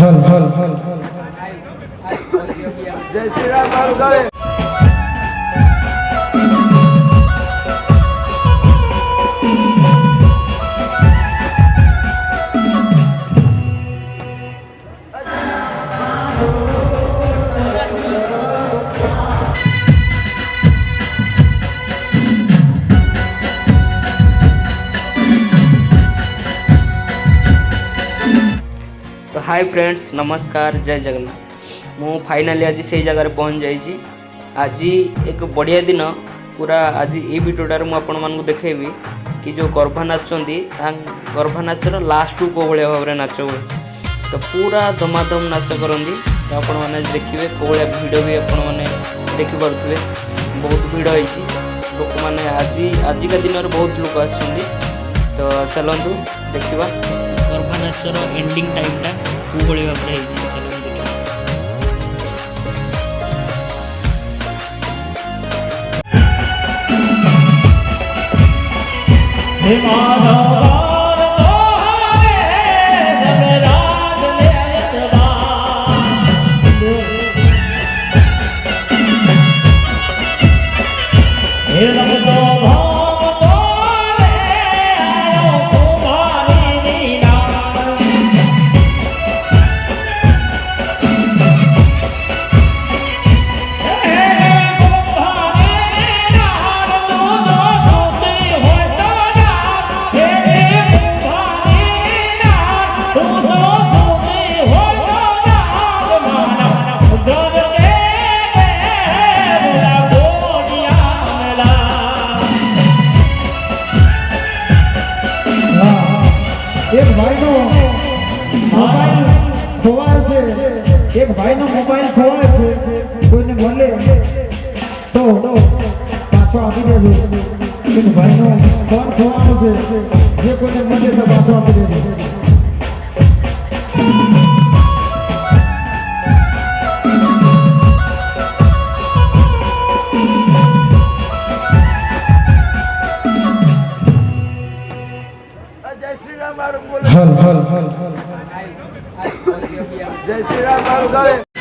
हल हल हल जय श्री राम। तो हाय फ्रेंड्स, नमस्कार, जय जगन्नाथ। मु फाइनाली आज से जगह पहुँच जाइए। आज एक बढ़िया दिन पूरा। आज ये वीडियोटार मुझे देखेबी कि जो गरबा नाचती गरबा नाचर लास्ट को भाया भाव में नाच हुए। तो पूरा धमाधम नाच करती। तो आपण मैंने देखिए कौ भाया भिड़ भी आपने देखिपे। बहुत भिड़ होती लोक मैंने आजिका दिन में बहुत लोग आसुँच। तो चलतु देखा गरबा नाचर एंडिंग टाइमटा कौ भाई भाव में एक भाई नो मोबाइल खोवाय छे। एक भाई नो मोबाइल खोवाय छे। कोઈને મળે તો પાછો આપી દેજો। એક ભાઈ નો ફોન ખોવાનો છે, જે કોઈને મળે તો પાછો આપી દેજો। जय श्री राम। हल हल हल जय श्री राम।